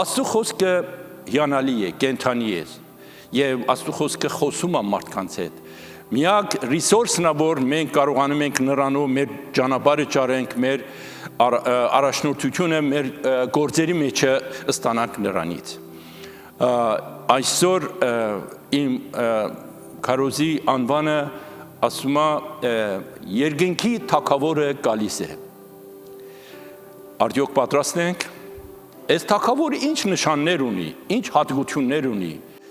Աստծո խոսքը հիանալի է, կենդանի է, եւ Աստծո խոսքը խոսում է մարդկանց հետ։ Միակ ռեսուրսն է, որ մենք կարողանում ենք նրանով մեր ճանապարհը ճարենք, մեր առաջնորդությունը, մեր գործերի մեջը ստանանք նրանից։ Այսօր իմ քարոզի անվանը ասում է երկնքի թագավորը գալիս է։ Արդյոք պատրաստ ենք։ Այս թագավորը ինչ նշաններ ունի, ինչ հատկություններ ունի։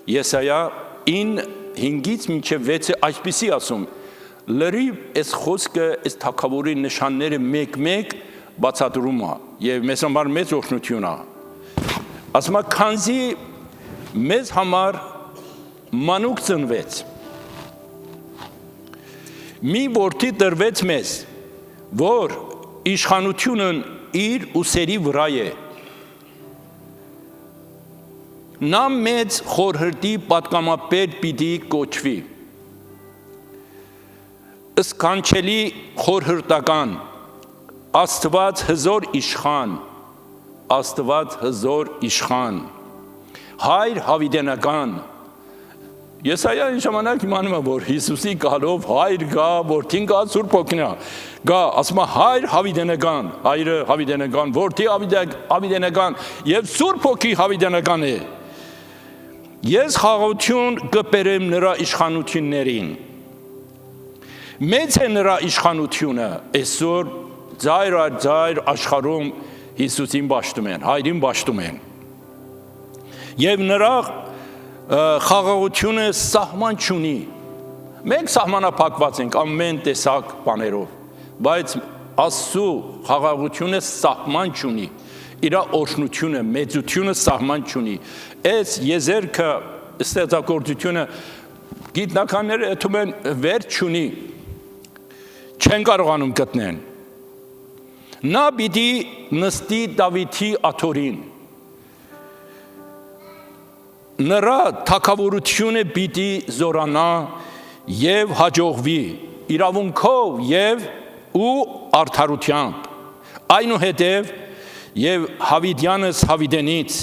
Եսայա 9:5-ից մինչև 6-ը այսպիսի ասում. լրիվ այս խոսքը այս թագավորի նշանները մեկ-մեկ բացատրում է եւ մեզ համար մեծ օրհնություն է։ Ասում է քանզի մեզ համար մանուկ ծնվեց մի որդի տրվեց մեզ, որ իշխանությունն իր ուսերի վրա է։ Նա մեծ խորհրդի պատգամապետ պիտի կոչվի, սքանչելի խորհրդական, Աստված հզոր իշխան, Աստված հզոր իշխան, հայր հավիտենական։ Եսայիան ժամանակ իմանում է, որ Հիսուսի գալով հայր գա, որդին գա, Սուրբ Հոգին գա, ասում է հայր հավիտենական, հայրը հավիտենական, որդի հավիտենական եւ Սուրբ Հոգի հավիտենական է։ Ես խաղաղություն կբերեմ նրա իշխանություններին։ Մեծ է նրա իշխանությունը, այսօր ձայր աշխարհում Հիսուսին բաշխում են, հայրին բաշխում են։ Եվ նրա խաղաղությունը սահման չունի։ Մենք սահմանափակված ենք ամեն տեսակ բաներով, բայց Աստծո խաղաղությունը սահման չունի։ Իր օրհնությունը, մեծությունը սահման չունի։ Այս եզերքը ստեղծագործությունը գիտնականները ըթում են վերջ չունի, չեն կարողանում գտնեն։ Նա պիտի նստի Դավիթի աթոռին, նրա թագավորությունը պիտի զորանա եւ հաջողվի իրավունքով եւ ու արդարությամբ, այնուհետև եւ Հավիդյանս Հավիդենից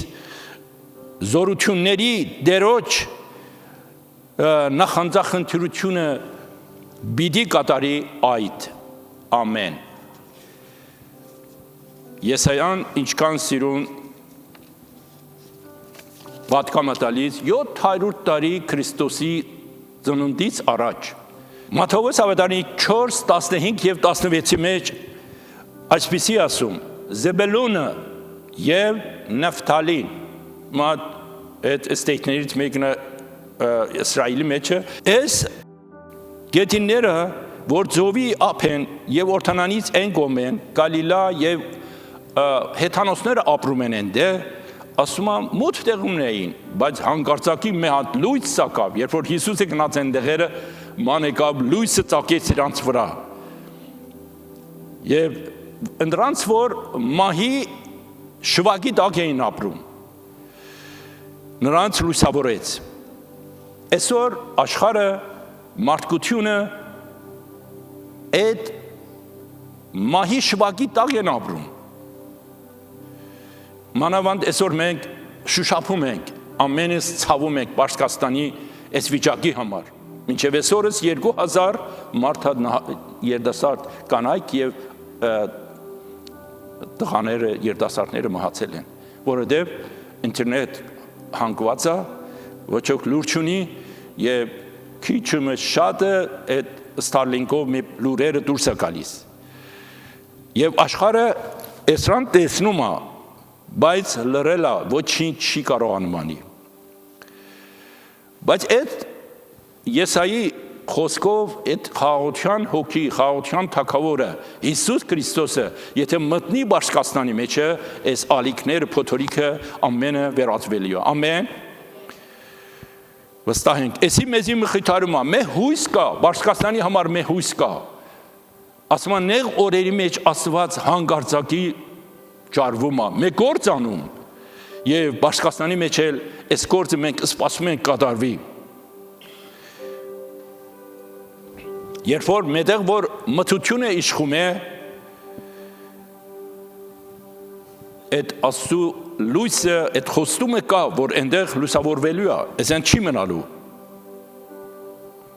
զորությունների դերոջ նախանձախնդրությունը պիտի կատարի այդ, ամեն։ Եսայան ինչքան սիրուն պատգամ է տալիս 700 տարի Քրիստոսի ծնունդից առաջ։ Մատթեոս ավետարանի 4, 15 եւ 16-ի մեջ այսպիսի ասում. Զեբելոնը եւ Նավթալին, այդ ստեյքներից մեկն Իսրայելի մեջ է, այս գետինները, որ ծովի ափ են եւ Օրդանանից են կողմեն, Գալիլա եւ հեթանոսները ապրում են այնտեղ, ասում եմ մութ տեղում էին, բայց հանկարծակի մի հատ լույս ծագավ, երբ որ Հիսուսը գնաց այն տեղերը, ման եկավ լույսը ծագեց իրանց վրա։ Եվ ընդրանց որ մահի շվագի տակ էին ապրում, նրանց լույսավորեց։ Այսօր աշխարհը, մարդկությունը այդ մահի շվագի տակ են ապրում։ Մանավանդ այսօր մենք շուշափում ենք, ամենից ցավում ենք Պարսկաստանի այս վիճակի համար։ Մինչև այսօրս 2000 մարդ երիտասարդ կանայք եւ տղաները, երիտասարդները մահացել են, որովհետեւ ինտերնետ հանգված է, ոչ ոք լուր չունի եւ քիչը շատը այդ Starlink-ով մի լուրերը դուրս է գալիս։ Եվ աշխարհը այսրան տեսնում է, բայց լրելա ոչինչ չի կարողանում անի։ Բայց այդ Եսայի խոսքով այդ խաղաղության հոգի, խաղաղության թագավորը Հիսուս Քրիստոսը, եթե մտնի Պարսկաստանի մեջ, այս ալիքները, փոթորիկը ամենը վերածվելու է։ Ամեն։ Վստահ ենք, էսի մեզի մխիթարում է, մեր հույս կա, Պարսկաստանի համար մեր հույս կա։ Ասում են նեղ օրերի մեջ Աստված հանգարցակի ճարվում է, մեր գործ անում, եւ Պարսկաստանի մեջ էլ այս գործը մենք սպասում ենք կատարվի։ Երբ որ մետեղ որ մթությունը իշխում է, այդ Աստծո լույսը, այդ խոստումը կա, որ այնտեղ լուսավորվելու է, այսեն չի մնալու։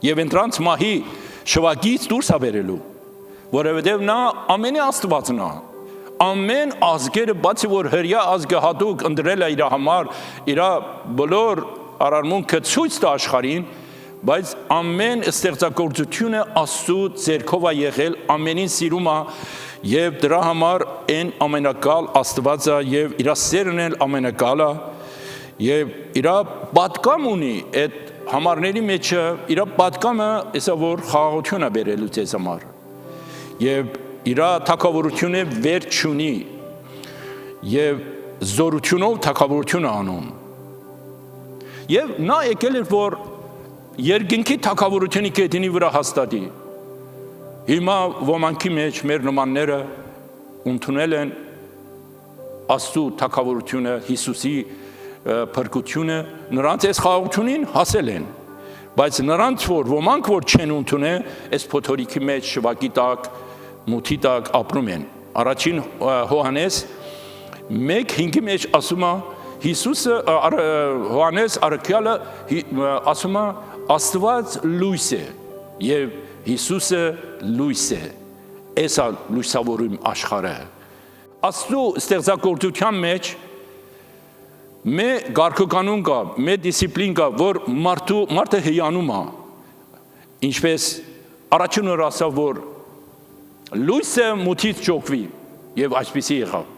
Եվ ընդրանց մահի շվագից դուրս ավերելու, որովհետև նա ամենի Աստվածն է։ Ամեն ազգերը, բացի որ հրյա ազգը հատուկ ընտրել է իր համար, իր բոլոր արարմունքը ցույց տա աշխարհին, բայց ամեն ստեղծագործությունը Աստծո ձեռքով է եղել, ամենին սիրում է եւ դրա համար այն ամենակալ Աստվածը եւ իր սերն էլ ամենակալը եւ իր պատկամ ունի այդ համարների մեջ իր պատկամը այսա որ խաղաղություն է բերելու ձեզ համար եւ իր թակավորությունը վերջ չունի եւ զորությունով թակավորություն անում եւ նա եկել էր որ երկինքի թակավորությունը գետնի վրա հաստատի Հիմա ոմանքի մեջ մեր նմանները ընդունել են Աստծո թագավորությունը, Հիսուսի փրկությունը, նրանց այս խաղաղությունին հասել են, բայց նրանց ոմանք որ չեն ընդունել, այս փոթորիկի մեջ շվակի տակ, մութի տակ ապրում են։ Առաջին Հովհաննես 1:5-ի մեջ ասում է Հիսուսը Հովհաննես առաքյալը ասում է Աստված լույս է եւ Հիսուսը լույս է։ Էսա լույսավորում աշխարհը։ Աստծո ստեղծագործության մեջ մե գարկականուն կա, մե դիսցիպլին կա, որ մարդը հիանում է։ Ինչպես առաջին օրը ասավ, որ լույսը մութից ճոկվի եւ այսպեսի եղավ։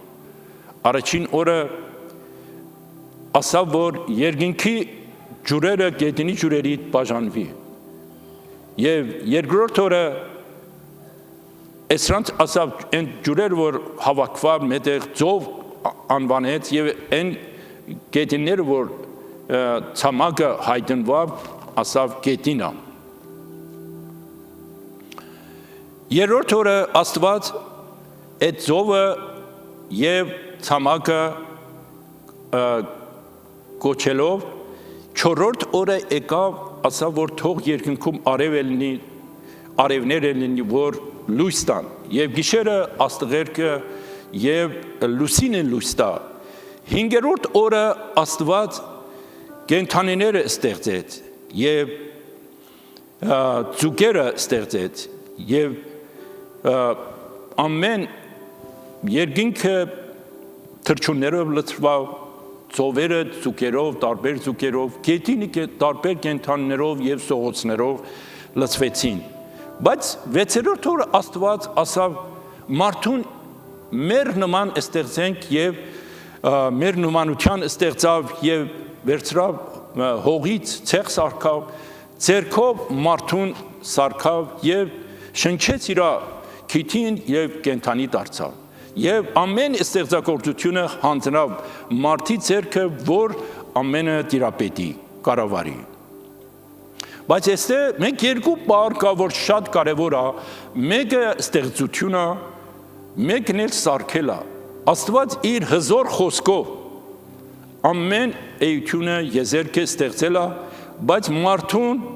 Առաջին օրը ասավ, որ երկինքի ջուրերը գետնի ջուրերի բաժանվի։ Եվ երկրորդ օրը Էսրանց ասավ այն ջուրերը, որ հավաքվավ մետեղ ծով անվանեց եւ այն գետնիները, որ ցամաքը հայտնվավ, ասավ գետնինա։ Երրորդ օրը Աստված այդ ծովը եւ ցամաքը կոչելով չորրորդ օրը եկավ, ասավ, որ թող երկնքում արևներ լինի, որ լույս տան, եւ գիշերը աստղերքը եւ լուսինը լույս տա։ Հինգերորդ օրը Աստված կենդանիները ստեղծեց եւ ձուկերը ստեղծեց եւ ամեն երկինքը թռչուններով լցրավ, ծովերը ձուկերով, տարբեր ձուկերով, գետինը տարբեր կենդանիներով եւ սողոցներով լցվեցին։ Բայց վեցերորդ օրը Աստված ասավ մարդուն մեր նման ստեղծենք եւ մեր նմանության ստեղծավ եւ վերցրավ հողից ցեղ սարքավ, ձեռքով մարդուն սարքավ եւ շնչեց իր քիթին եւ կենդանի դարձավ։ Եվ ամեն ստեղծագործությունը հանձնավ մարդի ձեռքը, որ ամենը տիրապետի, կառավարի։ Բայց այստեղ մենք երկու բառ կա, որ շատ կարևոր է, մեկը ստեղծությունը, մեկն էլ սարքելը։ Աստված իր հզոր խոսքով ամեն էությունը եզերքը ստեղծել է, բայց մարդուն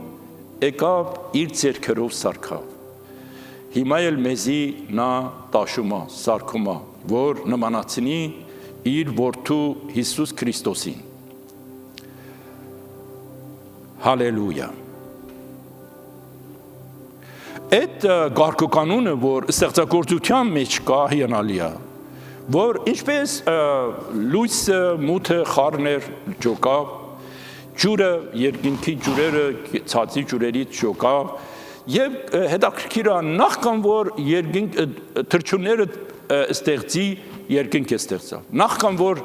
եկավ իր ձեռքերով սարքավ։ Հիմա էլ մեզի նա տաշում է, սարքում է, որ նմանացնի իր որդու Հիսուս Քրիստոսին։ Հալելույա։ Այդ գարկականունը, որ ստեղծագործության մեջ կա, հիանալի է, որ ինչպես լույսը մութը խառներ ջոկավ, ջուրը երկինքի ջուրերը ցածի ջուրերից ջոկավ, եւ հետաքրքիր է նախքան որ թռչունները ստեղծի երկինքը ստեղծավ, նախքան որ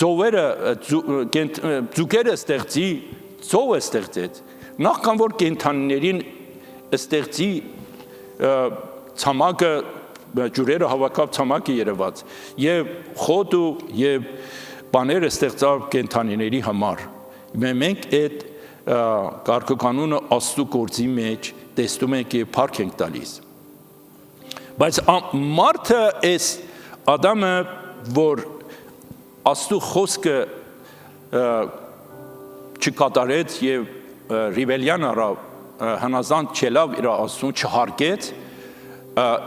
ձուկերը ստեղծի, ծովը ստեղծեց, նախքան որ կենդանիներին ստեղծի ցամաքը, ջուրերը հավաքավ ցամաքը երևաց, եւ խոտը եւ բաները ստեղծավ կենդանիների համար։ Մենք այդ կարգականունը Աստծո գործի մեջ տեսնում ենք եւ փառք ենք տալիս։ Բայց մարդը այս Ադամը, որ Աստծո խոսքը չկատարեց եւ ռիվելյան արավ, հնազանդ չելավ իր Աստծուն, չհարգեց,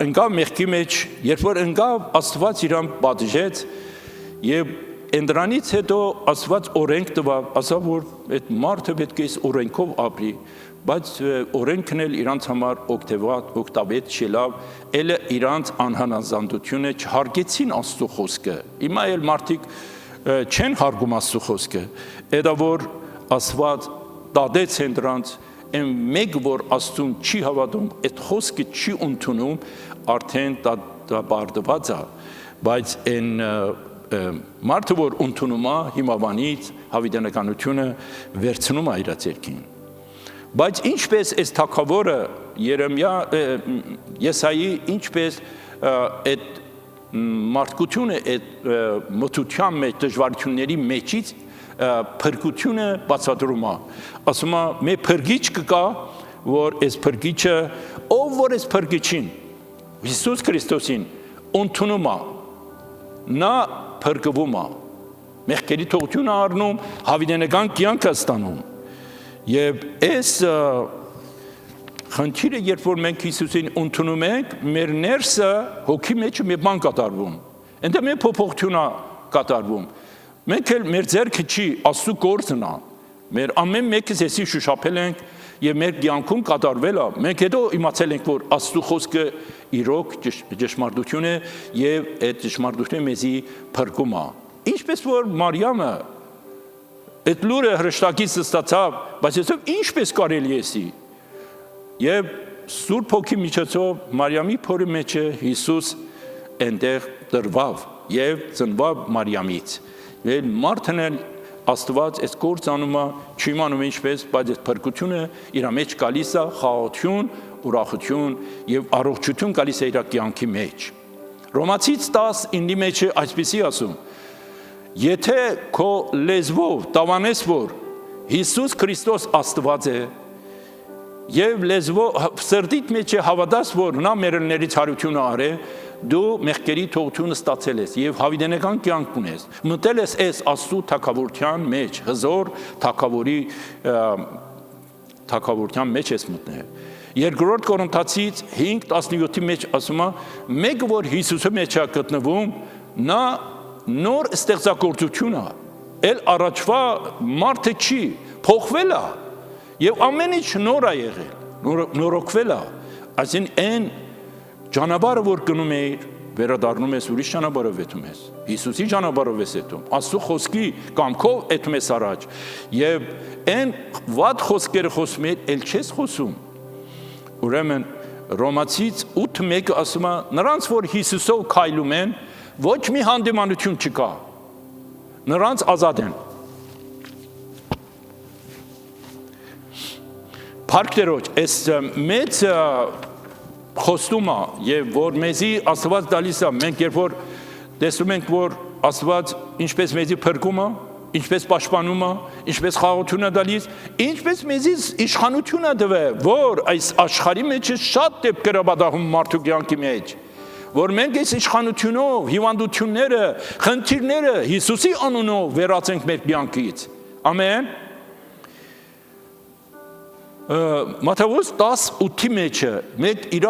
ընկավ մեղքի մեջ, երբ որ ընկավ Աստված իրան պատժեց եւ Դրանից հետո Աստված օրենք տվավ, ասավ, որ այդ մարդը պետք է օրենքով ապրի, բայց օրենքն էլ իրանց համար օգտավեց չելավ, էլ իրանց անհնազանդությունը չհարգեցին Աստծո խոսքը։ Հիմա էլ մարդիկ չեն հարգում Աստծո խոսքը, դա որ Աստված դադեց են դրանց, այն մեկ որ Աստծուն չի հավատում, այդ խոսքը չի ընդունում, արդեն դա բարդված է, բայց այն մարդը որ ընդունում է հիմավանից հավիտենականությունը վերցնում է իր ձեռքին։ Բայց ինչպես այս թագավորը Եսայի ինչպես այդ մարդկությունը այդ մթության մեջ դժվարությունների մեջից փրկությունը բացատրում է։ Ասում է՝ «Մեր փրկիչ կկա, որ այս փրկիչը, ով որ այս փրկիչին, Հիսուս Քրիստոսին ընդունում է, նա փրկվում է, մեղքերի թողությունը առնում, հավիտենական կյանք ստանում։ Եվ այս խնդիրը, երբ որ մենք Հիսուսին ընդունում ենք, մեր ներսը հոգի մեջ մի բան կատարվում։ Այնտեղ մի փոփոխություն է կատարվում։ Մենք էլ մեր ձեռքը չի Աստծո գործն է։ Մեր ամեն մեկս էսի շոշափել ենք եւ մեր կյանքում կատարվել է։ Մենք հետո իմացել ենք, որ Աստծո խոսքը իրոք ճշմարտություն է եւ այդ ճշմարտությունը մեզի փրկում է։ Ինչպես որ Մարիամը այդ լուրը հրեշտակից ստացավ, բայց այսօր ինչպես կարելի է էսի։ Եվ Սուրբ Հոգի միջոցով Մարիամի փորի մեջ Հիսուս այնտեղ դրվավ եւ ծնվավ Մարիամից։ Եվ մարդն էլ Աստված այս գործ անում է, չիմանում ինչպես, բայց այս փրկությունը իր մեջ գալիս է խաղաղություն, ուրախություն եւ առողջություն գալիս է իր կյանքի մեջ։ Ռոմացից 10:9-ի մեջ այսպեսի ասում. Եթե քո լեզվով տավանես, որ Հիսուս Քրիստոս Աստված է, եւ լեզվով սրտիդ մեջ հավատաս, որ նա մերելներից հարություն արե, դու մեղքերի թողությունը ստացել ես եւ հավիտենական կյանք ունես։ Մտել ես այս Աստծո թագավորության մեջ, հզոր թագավորության մեջ ես մտնել։ Երկրորդ Կորինթացից 5:17-ի մեջ ասում է. մեկը որ Հիսուսի մեջ է գտնվում, նա նոր ստեղծագործություն է։ Էլ առաջվա մարդը չի, փոխվել է եւ ամեն ինչ նոր է եղել, նորոգվել է։ Այսինքն այն ճանապարհը որ գնում ես, վերադառնում ես ուրիշ ճանապարհով եթում ես։ Հիսուսի ճանապարհով ես եթում, Աստծո խոսքի կամքով եթում ես առաջ։ Եվ այն վատ խոսքերը խոսում ես, ել չես խոսում։ Ուրեմն Ռոմացից 8:1 ասում է, նրանց որ Հիսուսով քայլում են, ոչ մի հանդիմանություն չկա։ Նրանց ազատ են։ Փառքերոջ, այս մեծ խոստումը եւ որ մեզի Աստված տալիս է, մենք երբ որ տեսնում ենք, որ Աստված ինչպես մեզի փրկում է, ինչպես պաշտպանում է, ինչպես խաղաղություն է տալիս, ինչպես մեզի իշխանություն է տվել, որ այս աշխարհի մեջ շատ դեպքեր է պատահում մարդու կյանքի մեջ, որ մենք այս իշխանությունով, հիվանդությունները, խնդիրները Հիսուսի անունով վերացենք մեր կյանքից։ Ամեն։ Մատթեոս 10:8-ի մեջ մենք իր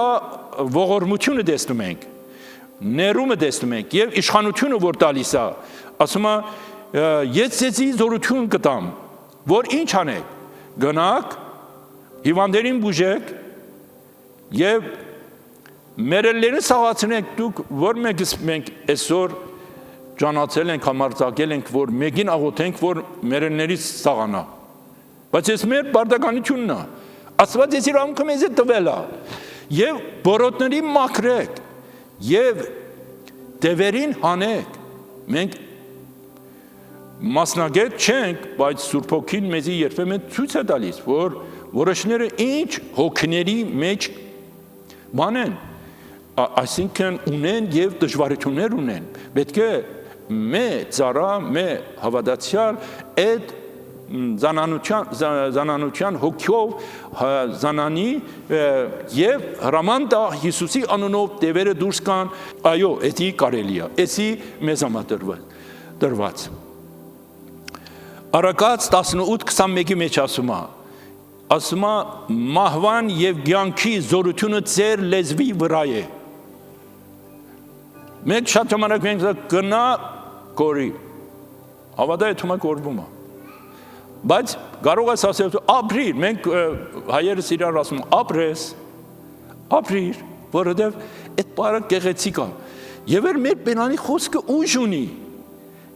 ողորմությունը տեսնում ենք, ներումը տեսնում ենք եւ իշխանությունը որ տալիս է, ասում է ես ձեզի զորություն կտամ, որ ինչ անեք, գնաք, հիվանդերին բուժեք եւ մերելները սաղացնեք, դուք որ մենք այսօր ճանաչել ենք, համարձակել ենք, որ մեկին աղոթենք, որ մերելներից սաղանա։ Բայց ես մեր բարդականությունն է, Աստված ես իր ամքը մեզ է տվել է, եւ բորոտների մաքրեք, եւ դևերին հանեք, մենք մասնագետ չենք, բայց Սուրբ Հոգին մեզի երբեմն ցույց է տալիս, որ որոշները ինչ հոգիների մեջ բան են, այսինքն ունեն եւ դժվարություններ ունեն, պետք է մե ծառա, մե հավատացյալ այդ զանանության հոգով զանանի եւ հրամանտա Հիսուսի անունով դևերը դուրս կան, այո, էդի կարելի է, էսի մեզ դրված։ Արակաց 18:21-ի մեջ ասում է մահվան եւ կյանքի զորությունը ձեր լեզվի վրա է։ Մենք շատ ժամանակ մենք գնա կորի, հավատա է թվում է կորվում է։ Բայց կարող ես ասել ապրիր, մենք հայերս իրար ասում ապրիր, որովհետև այդ բառը գեղեցիկ է։ Եվ մեր բենանի խոսքը ուժ ունի։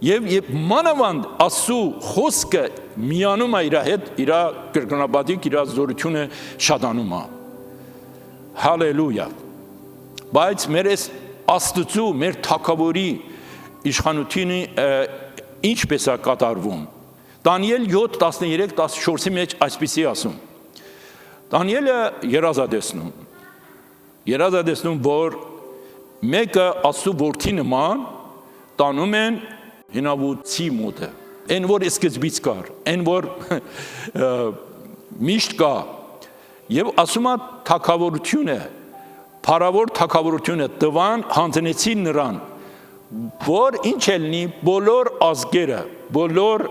Եվ մանավանդ Աստծո խոսքը միանում է իր հետ, իր կրկնապատիկ, իր զորությունը շատանում է։ Հալելույա։ Բայց մեր այս Աստծո, մեր թագավորի իշխանությունը ինչպես է կատարվում։ Դանիել 7:13-14-ի մեջ այսպիսի ասում։ Դանիելը երազադեսնում, որ մեկը Աստծո որդի նման տանում են հինավուցի մոտը, այն որ սկզբից կար, այն որ միշտ կա, Եվ ասում է թագավորությունը, փառավոր թագավորությունը տվան հանձնեցին նրան, որ ինչ ելնի բոլոր ազգերը, բոլոր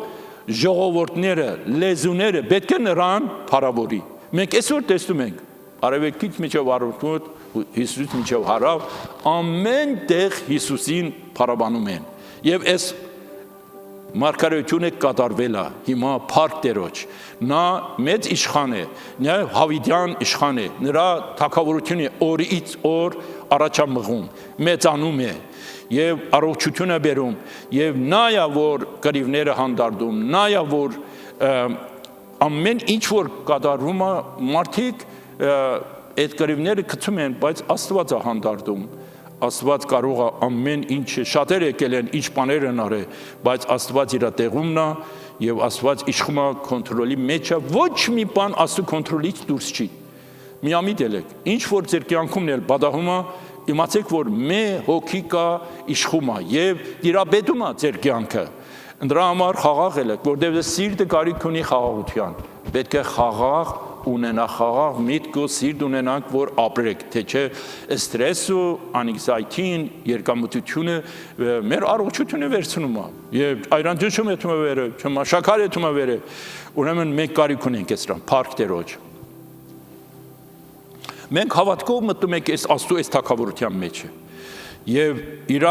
ժողովուրդները, լեզուները պետք է նրան փառավորի։ Մենք այսօր տեսնում ենք, արևելքից մինչև արևմուտք, Հիսուսից մինչև հարավ, ամեն տեղ Հիսուսին փառաբանում են։ Եվ այս մարգարեությունը կատարվել է, հիմա փառք Տերոջ։ Նա մեծ իշխան է, նա հավիտյան իշխան է, նրա թագավորությունը օրից օր առաջամղում, մեծանում է եւ առողջություն է բերում, եւ նա է որ գերիվները հանդարտում, նա է որ ամեն ինչ որ կատարվում է, մարդիկ այդ գերիվները գցում են, բայց Աստված է հանդարտում։ Աստված կարող է ամեն ինչը, շատերը եկել են, ինչ բաներ են արել, բայց Աստված իր տեղումն է եւ Աստված իշխում է կոնտրոլի մեջ է, ոչ մի բան Աստծո կոնտրոլից դուրս չի։ Միամիտ ելեք, ինչ որ ձեր կյանքումն էլ բադահում է, իմացեք որ մե հոգի կա իշխում է եւ դիրաբետում է ձեր կյանքը։ Դրա համար խաղաղ ելեք, որտեղ սիրտը կարիք ունի խաղաղության։ Պետք է խաղաղ ունենա, խաղաղ միտք ու սիրտ ունենանք, որ ապրեք, թե չէ ստրեսը, անիքսայթին, երկամտությունը մեր առողջությունը վերցնում է եւ այրանջում է թվում վերը, շաքար է թվում վերը։ Ուրեմն մենք կարիք ունենք այսրան, փառք Տերոջ։ Մենք հավատքով մտնում ենք այս Աստծո այս թագավորության մեջ եւ իր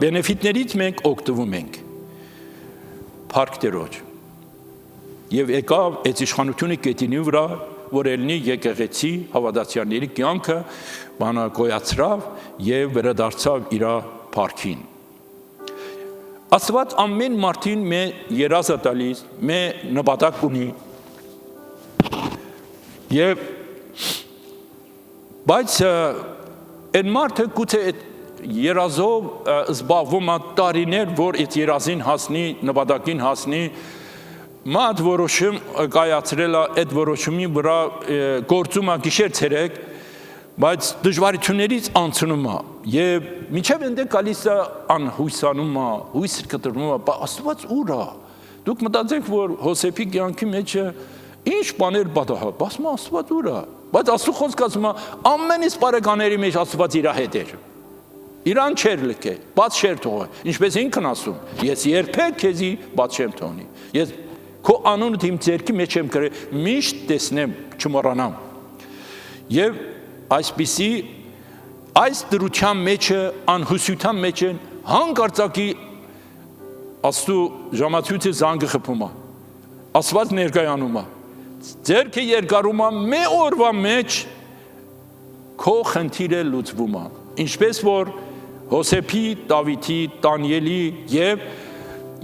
բենեֆիտներից մենք օգտվում ենք։ Փառք Տերոջ։ Եվ եկավ այս իշխանությունը կետինի վրա, որ ելնի եկեղեցի հավատացյալների կյանքը բանը գոյացրավ եւ վերադարձավ իր փառքին։ Աստված ամեն մարդին մե երազ է տալիս, մե նպատակ ունի։ Եվ բայց այն մարդը գուցե այդ երազով զբաղվում է տարիներ, որ այդ երազին հասնի, նպատակին հասնի, Մատ որոշում կայացրել է այդ որոշումի վրա գործում է գիշեր ցերեկ, բայց դժվարություններից անցնում է եւ մինչեւ այնտեղ գալիս է անհույսանում է, հույսը կտրվում է, Աստված ուր է։ Դուք մտածեք, որ Հոսեփի կյանքի մեջ ինչ բաներ պատահա, ասում է Աստված ուր է, բայց Աստծո խոսքը ասում է ամենից բարեկաների մեջ Աստված իր հետ էր։ Իրան չեր լքե, բաց չեր թողը, ինչպես ինքն ասում, ես երբեք քեզի բաց չեմ թողնի։ Ես քո անունը իմ ձեռքի մեջ եմ գրել, միշտ տեսնեմ, չմոռանամ։ Եվ այսպիսի այս դրության մեջը, անհուսության մեջ են հանկարծակի Աստծո ժամացույցը զանգը խփում է։ Աստված ներկայանում է։ Ձեռքը երկարում է մի օրվա մեջ քո խնդիրը լուծվում է։ Ինչպես որ Հոսեփի, Դավիթի, Դանիելի եւ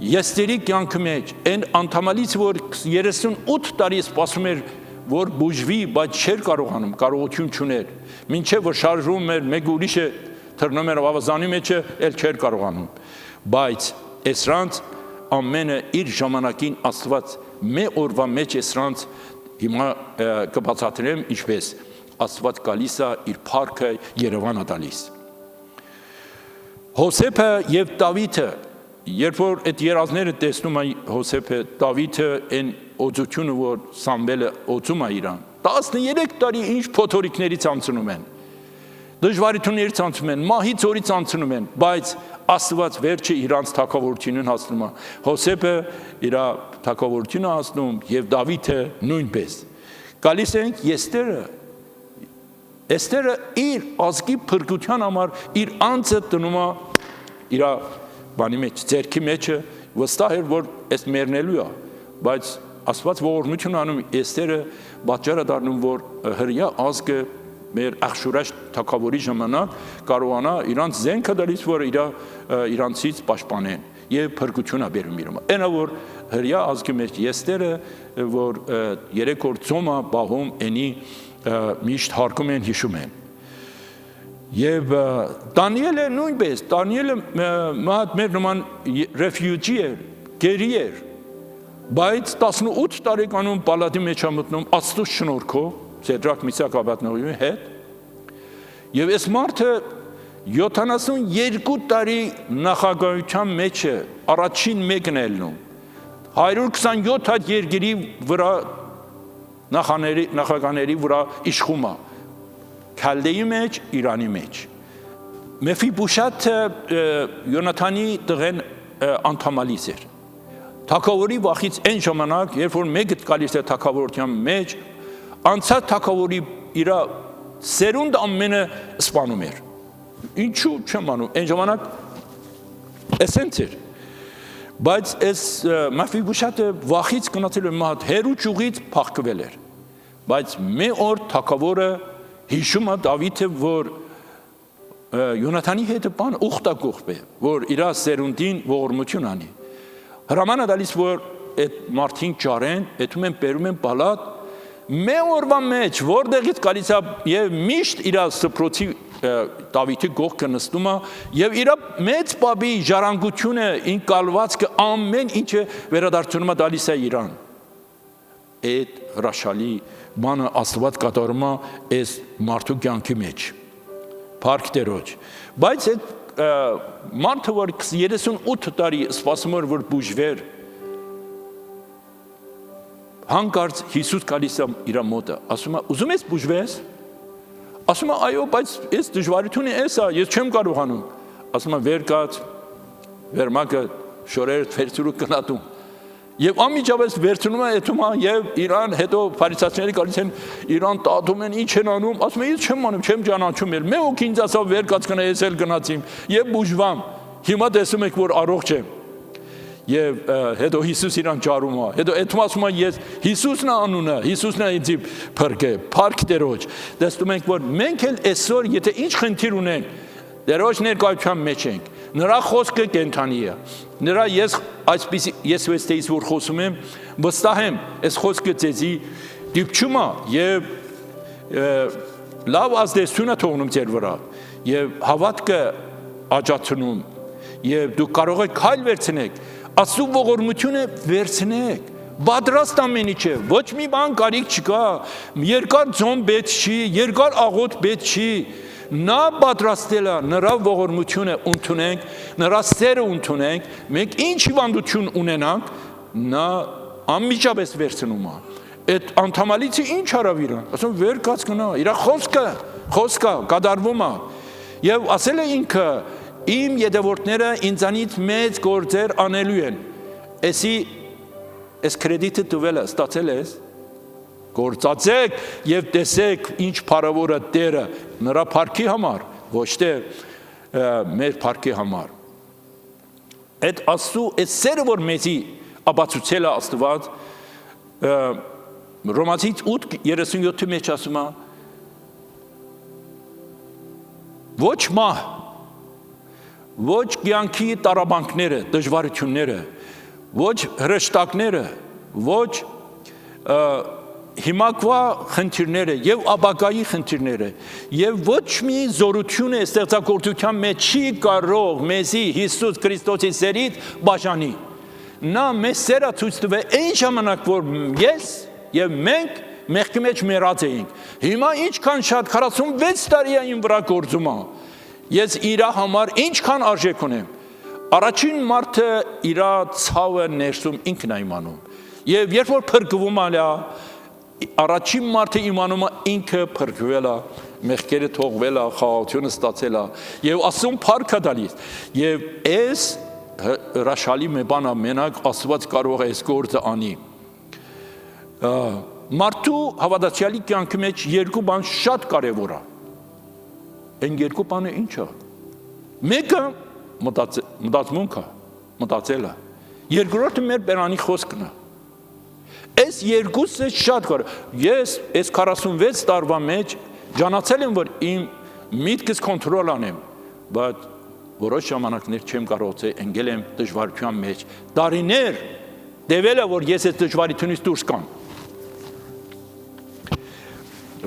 Եստերի կյանքի մեջ այն անդամալից որ 38 տարի սպասում էր որ բուժվի, բայց չէր կարողանում, կարողություն չուներ։ Մինչև որ շարժվում էր, մեկ ուրիշը թռնում էր ավազանի մեջը, էլ չէր կարողանում։ Բայց Էսրանց ամենը իր ժամանակին Աստված մի օրվա մեջ Էսրանց հիմա կբացատրեմ ինչպես Աստված գալիս է իր փառքը Երևան է տալիս։ Հոսեփը եւ Դավիթը երբ որ այդ երազները տեսնում է Հոսեփը, Դավիթը այն օծությունը որ Սամվելը օծում է իրան 13 տարի ինչ փոթորիկներից անցնում են դժվարություններից անցնում են մահից օրից անցնում են բայց Աստված վերջը իրանց թագավորությունն հասնում է Հոսեփը իր թագավորությունը հասնում եւ Դավիթը նույնպես գալիս ենք Էստերը իր ազգի փրկության համար իր անձը տնում է իր բանի մեջ, ձերքի մեջը վստահ էր, որ այս մերնելու է, բայց Աստված ողորմություն անում Էստերը պատճառ է դառնում, որ հրյա ազգը մեր աղշուրաշ թագավորի ժամանակ կարողանա իրանց զենքը դալիս, որ իրանցից պաշտպանեն եւ փրկություն է բերում իրոք։ Այնա որ հրյա ազգի մեջ Էստերը, որ 3 օր ծոմը բահում ენი միշտ հարկում են, հիշում են։ Եվ Դանիելը նույնպես, Դանիելը մեր նման ռեֆյուջի էր, գերի էր, բայց 18 տարեկանում պալատի մեջ է մտնում Աստծո շնորհքով, Սեդրակ Միսակ Աբեդնեգոյի հետ, եւ այս մարդը 72 տարի նախագահության մեջ է, առաջին մեկն է ելնում, 127 հատ երկրի վրա նախագաների վրա իշխում է Քալդեի մեջ, Իրանի մեջ։ Մեֆիբուշաթը Յոնաթանի տղեն անդամալից էր։ Թագավորի վախից այն ժամանակ, երբ որ մեկը գալիս է թագավորության մեջ, անցած թագավորի իր սերունդ ամենը սպանում էր։ Ինչու չեմ անում, այն ժամանակ էսենց էր։ Բայց այս Մեֆիբուշաթը վախից գնացել էր մահ հերու ճյուղից փախկվել էր։ Բայց մի օր թագավորը հիշում է Դավիթը, որ Յոնաթանի հետ բան ուխտակողբ է, որ իր սերունդին ողորմություն անի։ Հրաման է տալիս, որ այդ մարդին ճարեն, այդում են բերում են պալատ, մի օրվա մեջ որտեղից գալիս է եւ միշտ իր սփռոցի Դավիթի գողքը նստում է եւ իր մեծ բաբի ժառանգությունը ինկալվածքը ամեն ինչը վերադարձնում է տալիս է իրան։ Այդ հրաշալի բանը Աստված կատարում է այս մարդու կյանքի մեջ։ Փառք Տերոջ։ Բայց այդ մարդը, որ 38 տարի սպասում էր, որ բուժվեր, հանկարծ Հիսուս գալիս է իր մոտը, ասում է՝ ուզում ես բուժվես։ Ասում է՝ այո, բայց այս դժվարությունը էս է, ես չեմ կարողանում։ Ասում է՝ վեր կաց, վերմակը շորերը վերցրու կնատում։ Եվ անմիջապես վերցնում է էթում է եւ Իրան հետո փարիսացիները գալիս են Իրան տատում են ինչ են անում, ասում է՝ ես չեմ անում, չեմ ճանաչում էլ։ Մեկ ինձ ասավ վեր կաց գնա, ես էլ գնացիմ եւ բուժվամ։ Հիմա տեսում եք, որ առողջ եմ։ Եվ հետո Հիսուս իրան ճարում է։ Հետո այդում ասում է՝ ես Հիսուսն է անունը, Հիսուսն է ինձ փրկե։ Փառք Տերոջ։ Տեսնում ենք, որ մենք էլ այսօր եթե ինչ խնդիր ունենք, Տերոջ ներկայության մեջ ենք։ Նրա խոսքը կենթանի է։ Նրա ես վստահից որ խոսում եմ, վստահ եմ, այս խոսքը ձեզի դիպչում է եւ լավ ազդեցություն է թողնում ձեր վրա եւ հավատքը աճացնում եւ դուք կարող եք քայլ վերցնեք, Աստծո ողորմությունը վերցնեք։ Պատրաստ ամեն ինչ է, ոչ մի բան կարիք չկա, երկար ձոն պետք չի, երկար աղոտ պետք չի։ Նա պատրաստել է, նրա ողորմությունը ընդունենք, նրա սերը ընդունենք, մենք ինչ հիվանդություն ունենանք, նա անմիջապես վերցնում է։ Այդ անդամալիցը ինչ արավ իրան, ասում վեր կաց գնա, իր խոսքը կատարվում է։ Եվ ասել է ինքը, իմ յետևորդները ինձանից մեծ գործեր անելու են։ Այս կրեդիտը տվել է, ստացել ես, գործածեք եւ տեսեք ինչ փառավոր է Տերը նրա փառքի համար, ոչ թե մեր փառքի համար։ Այդ Աստծո այս սերը, որ մեզի ապացուցել է Աստված, Ռոմացից 8:37-ի մեջ ասում է. ոչ մահ, ոչ կյանքի տառապանքները, դժվարությունները, ոչ հրեշտակները, ոչ հիմակվա խնդիրները եւ ապագայի խնդիրները եւ ոչ մի զորություն է ստեղծագործության մեջ չի կարող մեզի Հիսուս Քրիստոսի սերից բաժանի։ Նա մեզ սերը ցույց տվել այն ժամանակ, որ ես եւ մենք մեղքի մեջ մեռած էինք։ Հիմա ինչքան շատ 46 տարի է իմ վրա գործում է։ Ես իր համար ինչքան արժեք ունեմ։ Առաջին մարդը իր ցավը ներսում ինքն է իմանում։ Եվ երբ որ փրկվում է, առաջին մարդը իմանում է ինքը փրկվել է, մեղքերը թողվել է, խաղաղությունը ստացել է, եւ Աստծուն փառք է տալիս։ Եվ այս հրաշալի մի բան է, մենակ Աստված կարող է այս գործը անի։ Մարդու հավատացյալի կյանքի մեջ երկու բան շատ կարևոր է։ Այն երկու բանը ինչ է։ Մեկը մտածմունքը, մտածելը։ Երկրորդը մեր բերանի խոսքն է։ Այս երկուսը շատ կարևոր։ Ես այս 46 տարվա մեջ ճանաչել եմ, որ իմ միտքս կոնտրոլ անեմ, բայց որոշ ժամանակներ չեմ կարողացել, ընկել եմ դժվարության մեջ։ Տարիներ տևել է, որ ես այս դժվարությունից դուրս գամ։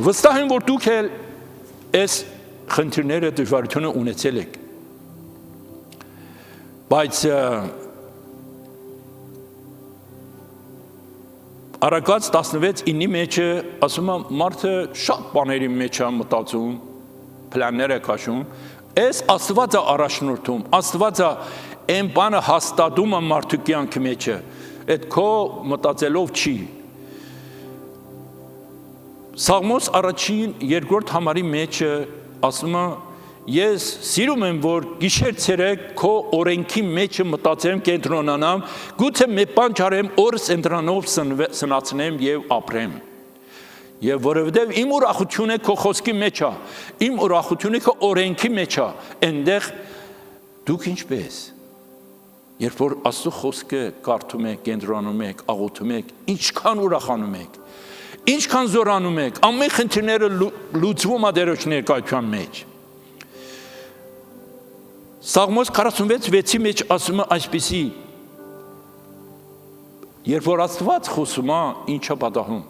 Վստահ եմ, որ դուք էլ այս խնդիրները դժվարությունը ունեցել եք։ Բայց Արագած 16:9-ի մեջը ասում է մարդը շատ բաների մեջ է մտածում, պլաններ է քաշում, այս Աստված է առաջնորդում, Աստված է այն բանը հաստատում է մարդու կյանքի մեջը, այդ քո մտածելով չի։ Սաղմոս առաջին երկրորդ համարի մեջը ասում է ես սիրում եմ որ գիշեր ցերեկ քո օրենքի մեջը մտածեմ կենտրոնանամ գուցե մի բան չարեմ օրս ընդրանով սնացնեմ եւ ապրեմ եւ որովհետեւ իմ ուրախությունը քո խոսքի մեջ է իմ ուրախությունը քո օրենքի մեջ է այնտեղ դուք ինչպես երբ որ Աստծո խոսքը կարդում եք կենտրոնանում եք աղոթում եք ինչքան ուրախանում եք ինչքան զորանում եք ամեն խնդիրները լուծվում է Տերոջ ներկայության մեջ Սաղմոս 46:6-ի մեջ ասում է այսպիսի երբ որ Աստված խոսում է ինչա պատահում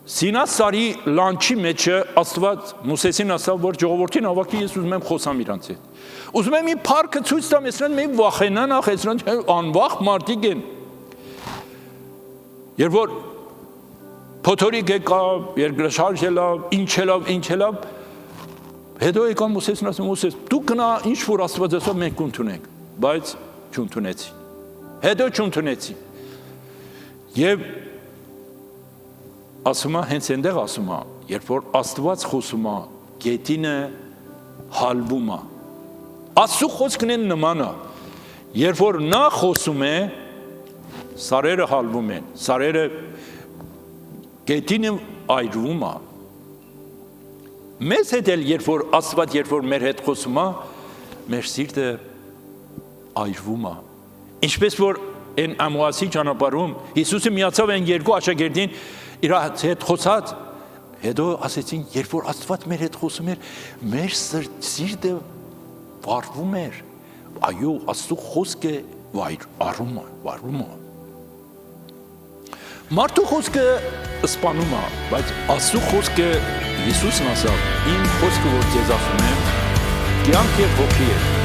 Սինա սարի լանջի մեջը Աստված Մովսեսին ասավ որ ժողովրդին հավաքի ես ուզում եմ խոսամ իրանց հետ ուզում եմ մի փառքը ցույց տամ այսրան մի վախենան ախ այսրան անվախ մարդիկ են երբ որ փոթորիկ եկավ երկրաշարժ ելավ ինչ ելավ հետո եկավ Մովսեսին ասում Մովսես դու գնա ինչ որ Աստված ասավ մենք կընդունենք բայց չընդունեցի հետո չընդունեցի եւ ասում է հենց այնտեղ ասում է երբ որ Աստված խոսում է գետինը հալվում է Աստծո խոսքն են նման է երբ որ նա խոսում է սարերը հալվում են սարերը գետինը այրվում է մեզ հետ էլ երբ որ Աստված երբ որ մեր հետ խոսում է մեր սիրտը այրվում է ինչպես որ այն Ամուասի ճանապարհում Հիսուսը միացավ այն երկու աշակերտին իր հետ խոսած հետո ասեցին երբ որ Աստված մեր հետ խոսում էր մեր սիրտը վառվում էր այո Աստծո խոսքը վառվում է մարդու խոսքը սպանում է բայց Աստծո խոսքը Հիսուսն ասավ իմ խոսքը որ ձեզ ասում եմ կյանք եւ հոգի է